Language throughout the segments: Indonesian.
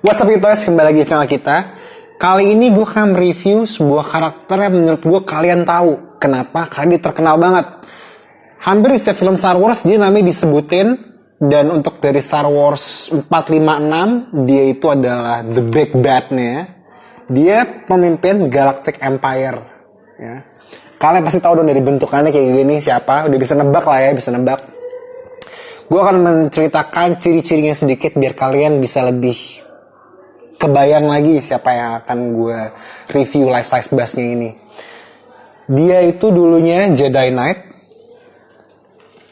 What's up guys, kembali lagi di channel kita. Kali ini gue akan review sebuah karakter yang menurut gue kalian tahu. Kenapa? Karena dia terkenal banget. Hampir di setiap film Star Wars dia namanya disebutin. Dan untuk dari Star Wars 4, 5, 6, dia itu adalah the big bad-nya. Dia pemimpin Galactic Empire. Ya. Kalian pasti tahu dong dari bentukannya kayak gini siapa. Udah bisa nebak lah ya, bisa nebak. Gue akan menceritakan ciri-cirinya sedikit biar kalian bisa lebih kebayang lagi siapa yang akan gue review life size bust-nya ini. Dia itu dulunya Jedi Knight.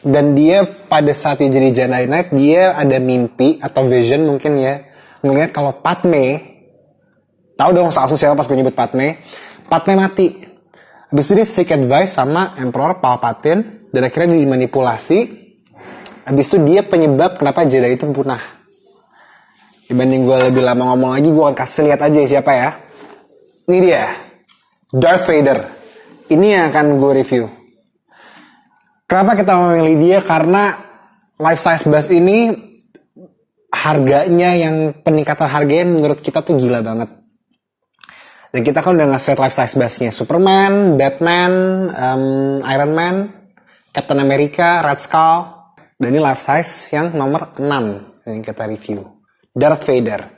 Dan dia pada saat dia jadi Jedi Knight, dia ada mimpi atau vision mungkin ya. Ngeliat kalau Padme, tahu dong langsung siapa pas gue nyebut Padme. Padme mati. Habis itu dia seek advice sama Emperor Palpatine. Dan akhirnya dimanipulasi. Habis itu dia penyebab kenapa Jedi itu punah. Dibanding gue lebih lama ngomong lagi, gue akan kasih lihat aja siapa ya. Ini dia, Darth Vader. Ini yang akan gue review. Kenapa kita memilih dia? Karena life size bust ini harganya, yang peningkatan harganya menurut kita tuh gila banget. Dan kita kan udah nge-set life size bust-nya. Superman, Batman, Iron Man, Captain America, Red Skull. Dan ini life size yang nomor 6 yang kita review. Darth Vader.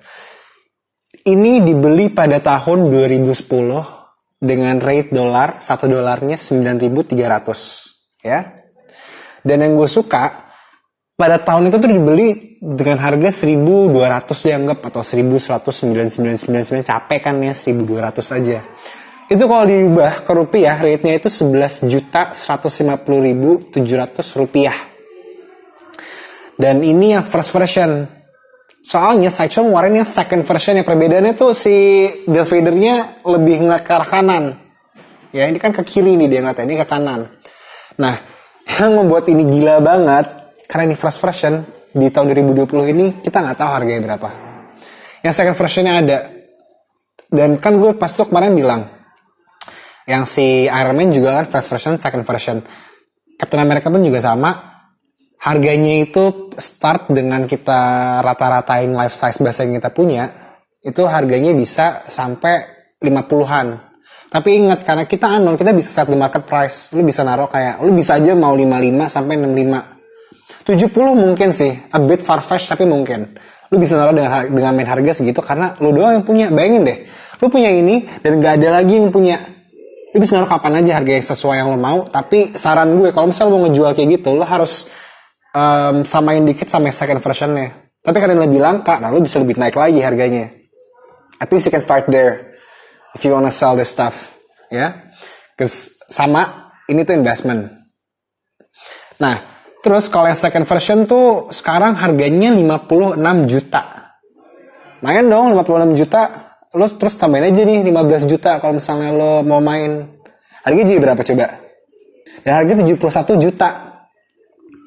Ini dibeli pada tahun 2010 dengan rate dolar, 1 dolarnya 9.300 ya. Dan yang gue suka, pada tahun itu tuh dibeli dengan harga 1.200 dianggap atau 1.199.99, capek kan ya 1.200 aja. Itu kalau diubah ke rupiah, rate-nya itu 11.150.700 rupiah. Dan ini yang first version. Soalnya Sideshow ngeluarin yang second version, yang perbedaannya tuh si Darth Vader-nya lebih ngeliat ke arah kanan. Ya, ini kan ke kiri nih dia ngeliatnya, ini ke kanan. Nah, yang membuat ini gila banget, karena ini first version, di tahun 2020 ini kita nggak tahu harganya berapa. Yang second version-nya ada. Dan kan gue pas tuh kemarin bilang, yang si Iron Man juga kan first version, second version. Captain America pun juga sama. Harganya itu start dengan kita rata-ratain life size bust yang kita punya, itu harganya bisa sampai 50-an. Tapi ingat, karena kita anon, kita bisa set the market price. Lu bisa naruh kayak, lu bisa aja mau 55 sampai 65. 70 mungkin sih, a bit far-fetched tapi mungkin. Lu bisa naruh dengan main harga segitu karena lu doang yang punya. Bayangin deh, lu punya ini dan gak ada lagi yang punya. Lu bisa naruh kapan aja harga yang sesuai yang lu mau. Tapi saran gue, kalau misalnya lu mau ngejual kayak gitu, lu harus samain dikit sama second versionnya. Tapi karena lebih langka, nah lu bisa lebih naik lagi harganya. At least you can start there if you wanna sell this stuff, ya. Cause sama, ini tuh investment. Nah, terus kalau yang second version tuh sekarang harganya 56 juta. Lumayan dong, 56 juta. Lu terus tambahin aja nih 15 juta kalau misalnya lo mau main. Harganya jadi berapa coba? Dan harganya 71 juta.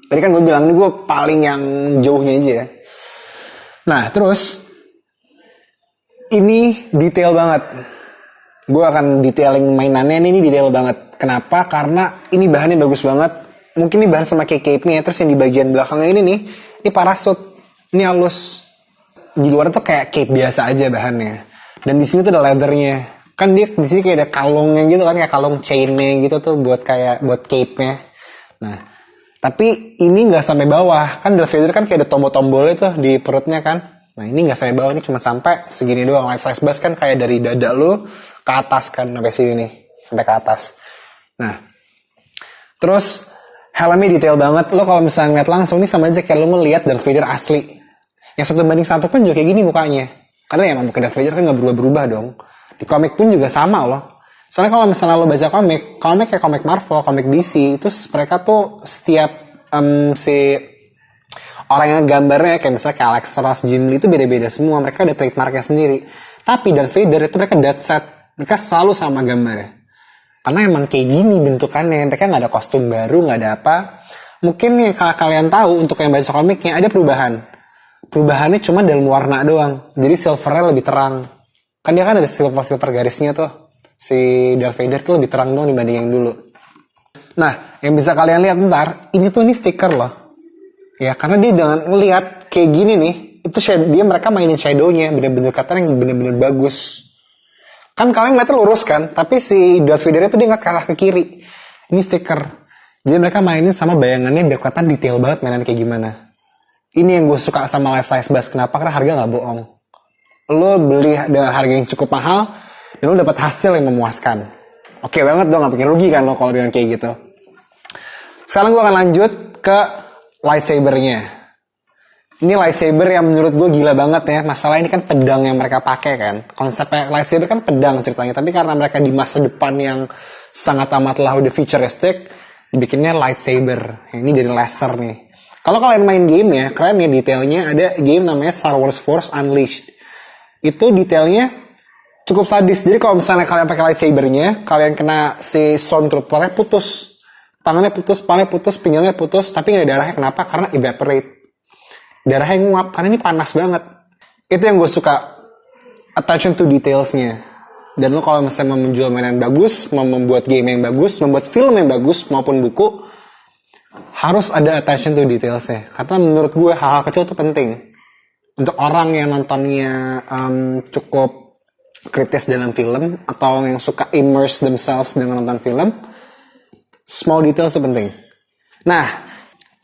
Tadi kan gue bilang, ini gue paling yang jauhnya aja ya. Nah, terus ini detail banget. Gue akan detailing mainannya, ini detail banget. Kenapa? Karena ini bahannya bagus banget. Mungkin ini bahan sama kayak cape-nya. Terus yang di bagian belakangnya ini nih, ini parasut. Ini halus. Di luar tuh kayak cape biasa aja bahannya. Dan di sini tuh ada leathernya. Kan dia di sini kayak ada kalungnya gitu kan, kayak kalung chainnya gitu tuh buat cape-nya. Nah, tapi ini nggak sampai bawah. Kan Darth Vader kan kayak ada tombol-tombolnya tuh di perutnya kan. Nah, ini nggak sampai bawah, ini cuma sampai segini doang. Life size bust kan kayak dari dada lo ke atas kan, sampai sini nih, sampai ke atas. Nah, terus helmnya detail banget. Lo kalau misalnya ngeliat langsung nih sama aja kayak lo ngeliat Darth Vader asli. Yang 1:1 pun juga kayak gini mukanya. Karena emang muka Darth Vader kan nggak berubah-berubah dong. Di komik pun juga sama loh. Soalnya kalau misalnya lo baca komik kayak komik Marvel, komik DC, itu mereka tuh setiap si orang yang gambarnya kayak misalnya kayak Alex Ross, Jim Lee itu beda-beda semua. Mereka ada trademarknya sendiri. Tapi Darth Vader itu mereka dead set. Mereka selalu sama gambarnya. Karena emang kayak gini bentukannya. Mereka nggak ada kostum baru, nggak ada apa. Mungkin yang kalian tahu untuk yang baca komiknya ada perubahan. Perubahannya cuma dalam warna doang. Jadi silvernya lebih terang. Kan dia kan ada silver garisnya tuh. Si Darth Vader tuh lebih terang dong dibanding yang dulu. Nah, yang bisa kalian lihat ntar, ini stiker loh. Ya, karena dia dengan ngelihat kayak gini nih, itu mereka mainin shadownya bener-bener kelihatan yang bener-bener bagus. Kan kalian ngeliatnya lurus kan, tapi si Darth Vader itu dia nggak ke arah ke kiri. Ini stiker. Jadi mereka mainin sama bayangannya biar kelihatan detail banget mainan kayak gimana. Ini yang gue suka sama life size bus. Kenapa? Karena harga nggak bohong. Lo beli dengan harga yang cukup mahal dan lo dapat hasil yang memuaskan. Oke banget dong, nggak bikin rugi kan lo kalau dengan kayak gitu. Sekarang gue akan lanjut ke lightsabernya. Ini lightsaber yang menurut gue gila banget ya. Masalah ini kan pedang yang mereka pakai kan. Konsepnya lightsaber kan pedang ceritanya. Tapi karena mereka di masa depan yang sangat amatlah udah futuristic, dibikinnya lightsaber. Ini dari laser nih. Kalau kalian main game ya, keren ya detailnya. Ada game namanya Star Wars Force Unleashed. Itu detailnya cukup sadis. Jadi kalau misalnya kalian pakai lightsabernya, kalian kena si stormtrooper-nya putus. Tangannya putus, palanya putus, pinggangnya putus. Tapi nggak ada darahnya. Kenapa? Karena evaporate. Darahnya nguap karena ini panas banget. Itu yang gue suka, attention to detailsnya. Dan lo kalau misalnya mau menjual mainan bagus, mau membuat game yang bagus, membuat film yang bagus maupun buku, harus ada attention to detailsnya. Karena menurut gue hal-hal kecil itu penting untuk orang yang nontonnya cukup kritis dalam film atau yang suka immerse themselves dengan nonton film. Small details itu penting. Nah,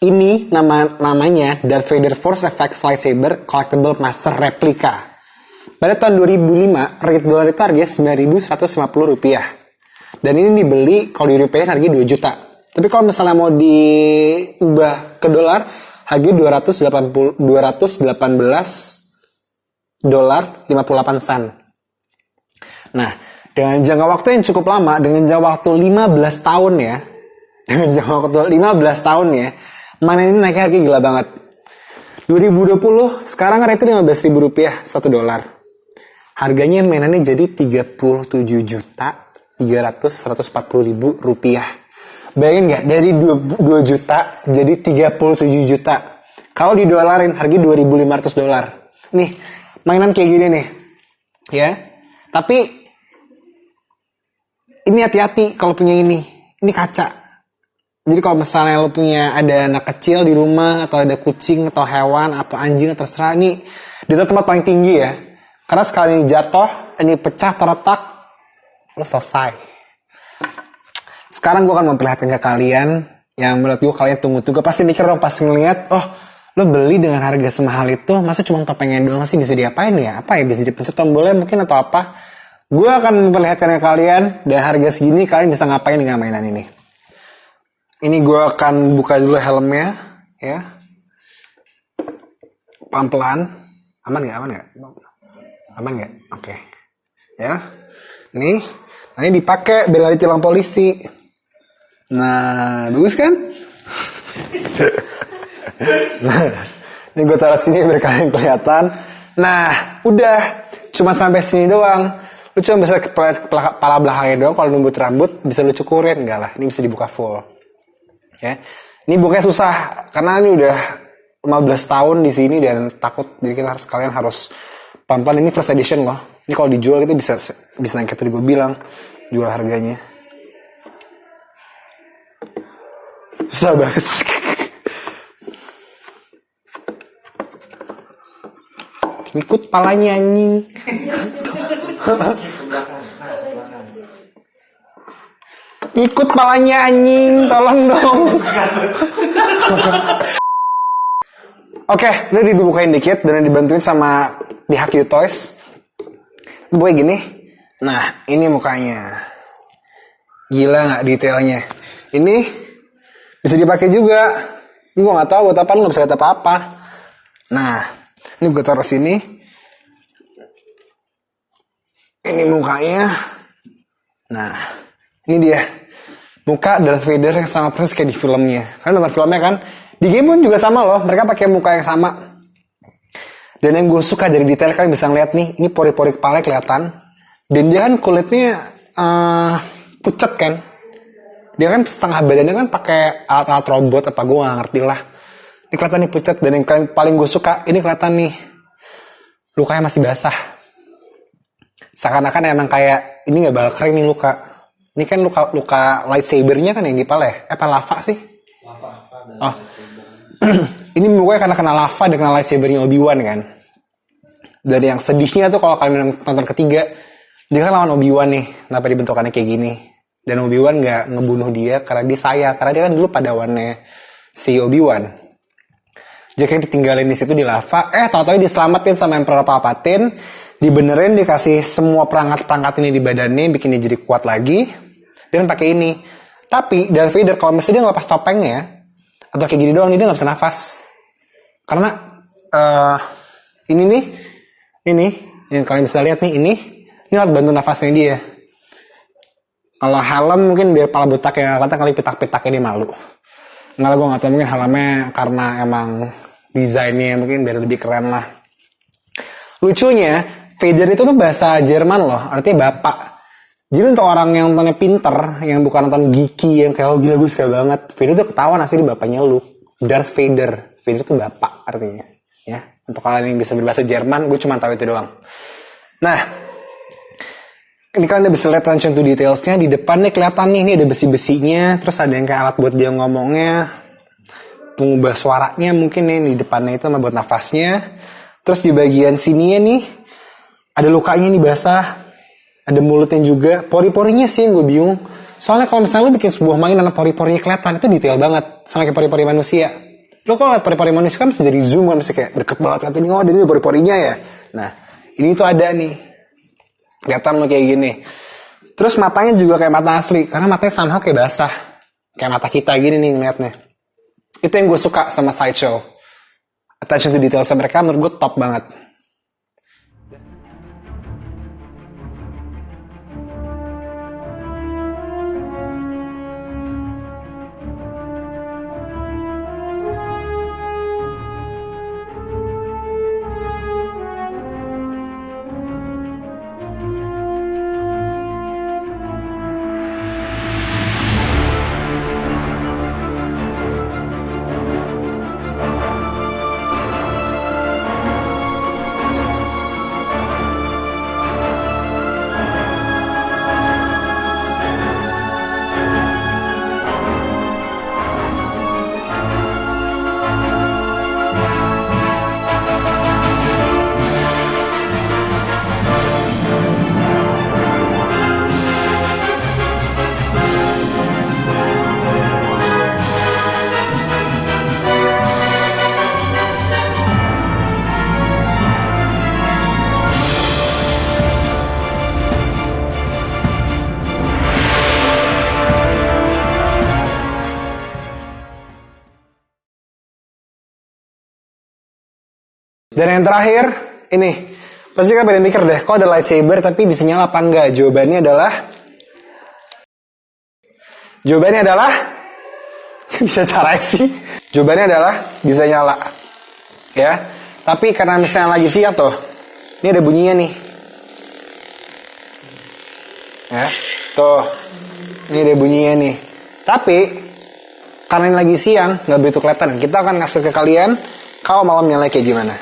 ini namanya Darth Vader Force FX Lightsaber Collectible Master Replica. Pada tahun 2005, rate dolar itu harganya Rp9.150. Dan ini dibeli, kalau di rupiah harganya 2 juta. Tapi kalau misalnya mau diubah ke dolar, harganya $218.58. Nah, dengan jangka waktu yang cukup lama, dengan jangka waktu 15 tahun ya, dengan jangka waktu 15 tahun ya, mana ini naiknya harga gila banget. 2020 sekarang rate-nya Rp15.000 $1. Harganya mainannya jadi Rp37.340.000. Bayangin nggak, dari 2 juta jadi 37 juta. Kalau didolarin harganya $2.500. Nih, mainan kayak gini nih. Ya. Tapi ini hati-hati kalau punya ini. Ini kaca. Jadi kalau misalnya lo punya ada anak kecil di rumah atau ada kucing atau hewan apa anjing terserah, ini di tempat paling tinggi ya. Karena sekali ini jatuh, ini pecah terletak, lo selesai. Sekarang gue akan memperlihatkan ke kalian yang menurut gue kalian tunggu-tunggu. Pasti mikir dong pas ngeliat, oh lo beli dengan harga semahal itu, masa cuma topengnya doang sih, bisa diapain ya? Apa ya, bisa dipencet tombolnya mungkin atau apa? Gue akan memperlihatkan ke kalian, dan harga segini kalian bisa ngapain dengan mainan ini. Ini gue akan buka dulu helmnya, ya. Pelan-pelan. Aman nggak? Aman nggak? Oke. Ya. Nih, ini dipakai biar nggak ditilang polisi. Nah, bagus kan? Ini gue taruh sini biar kalian kelihatan. Nah, udah. Cuma sampai sini doang. Lu cuma bisa kepala belakangnya doang. Kalau numbut rambut, bisa lu cukurin. Enggak lah, ini bisa dibuka full. Ya, ini bukanya susah karena ini udah 15 tahun di sini dan takut, jadi kalian harus pelan-pelan. Ini first edition loh. Ini kalau dijual kita bisa yang kayak tadi gue bilang, jual harganya susah banget. Ikut palanya anjing. Ikut palanya anjing, tolong dong. Oke, udah dibukain dikit dan dibantuin sama pihak U-Toys. Bukannya gini. Nah, ini mukanya. Gila nggak detailnya? Ini bisa dipakai juga. Ini gue nggak tahu buat apa, nggak bisa lihat apa-apa. Nah, ini gue taruh sini. Ini mukanya. Nah, ini dia. Muka Darth Vader yang sama persis kayak di filmnya. Karena nonton filmnya kan, di game pun juga sama loh. Mereka pakai muka yang sama. Dan yang gue suka dari detail, kalian bisa ngeliat nih, ini pori-pori kepala kelihatan. Dan dia kan kulitnya pucat kan. Dia kan setengah badannya kan pakai alat-alat robot apa, gue gak ngerti lah. Ini kelihatan nih pucat. Dan yang paling gue suka, ini kelihatan nih lukanya masih basah. Seakan-akan emang kayak ini gak bakal kering nih luka. Ini kan luka lightsabernya kan yang di pala ya? Apa lava sih? Lava. Oh. Ini mukanya karena kena lava dan kena lightsabernya Obi-Wan kan. Dan yang sedihnya tuh kalau kalian nonton ketiga, dia kan lawan Obi-Wan nih, kenapa dibentukannya kayak gini. Dan Obi-Wan gak ngebunuh dia karena dia sayang, karena dia kan dulu padawannya si Obi-Wan. Jadi ditinggalin di situ di lava, tahu-tahu diselamatin sama Emperor Palpatine, dibenerin, dikasih semua perangkat-perangkat ini di badannya, bikin dia jadi kuat lagi, dan pakai ini. Tapi Darth Vader kalau misalnya dia ngelepas topengnya, atau kayak gini doang, dia gak bisa nafas. Karena ini yang kalian bisa lihat nih, ini alat bantu nafasnya dia. Kalau helm mungkin biar pala botak ya, kata kali pitak-pitaknya dia malu. Nggak lah, gue nggak tahu, mungkin helmnya karena emang desainnya mungkin biar lebih keren lah. Lucunya, Vader itu tuh bahasa Jerman loh, artinya bapak. Jadi untuk orang yang nontonnya pinter, yang bukan nonton geeky, yang kayak gila gue suka banget, Vader tuh ketahuan asli bapaknya Luke. Darth Vader, Vader tuh bapak artinya. Ya, untuk kalian yang bisa berbahasa Jerman, gue cuma tahu itu doang. Nah, ini kalian udah bisa lihat attention to detailsnya. Di depannya kelihatan nih, ini ada besi-besinya. Terus ada yang kayak alat buat dia ngomongnya. Pengubah suaranya mungkin nih di depannya itu sama buat nafasnya. Terus di bagian sininya nih, ada lukanya nih basah. Ada mulutnya juga. Pori-porinya sih yang gue bingung. Soalnya kalau misalnya lu bikin sebuah mainan pori-porinya kelihatan, itu detail banget. Sama kayak pori-pori manusia. Lu kalau lihat pori-pori manusia kan bisa jadi zoom kan, bisa kayak deket banget. Kan ini, oh ada ini pori-porinya ya. Nah, ini tuh ada nih. Kelihatan lo kayak gini. Terus matanya juga kayak mata asli. Karena matanya somehow kayak basah. Kayak mata kita gini nih ngeliatnya. Itu yang gue suka sama Sideshow. Attention to detailsnya mereka menurut gue top banget. Dan yang terakhir, ini. Pasti kan pada mikir deh, kok ada lightsaber tapi bisa nyala apa enggak? Jawabannya adalah bisa cara sih. Jawabannya adalah bisa nyala. Ya. Tapi karena misalnya lagi siang tuh, ini ada bunyinya nih. Ya. Tuh. Ini ada bunyinya nih. Tapi karena ini lagi siang, nggak begitu kelihatan. Kita akan ngasih ke kalian kalau malam nyala kayak gimana.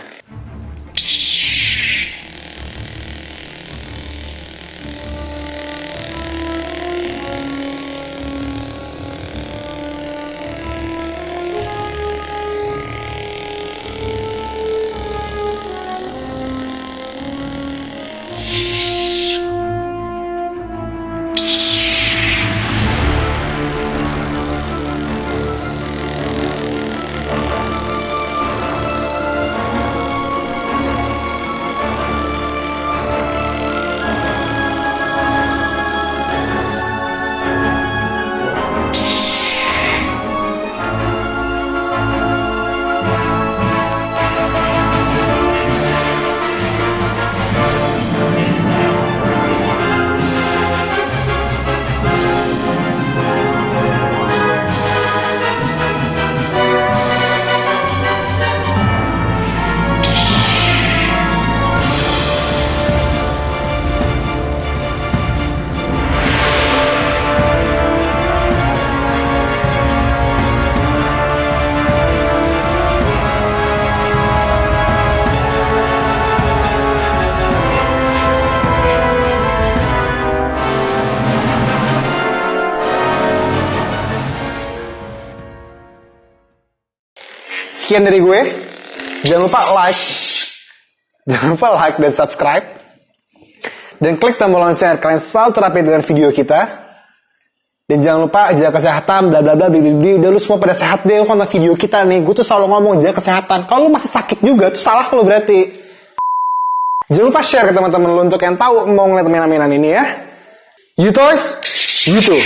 sekian dari gue. Jangan lupa like dan subscribe. Dan klik tombol lonceng kalian selalu terupdate dengan video kita. Dan jangan lupa jaga kesehatan, bla bla bla. Udah lu semua pada sehat deh, karena video kita nih. Gue tuh selalu ngomong jaga kesehatan. Kalau lu masih sakit juga, tuh salah lu berarti. Jangan lupa share ke teman-teman lu untuk yang tahu mau ngeliat mainan-mainan ini ya. You toys, you too.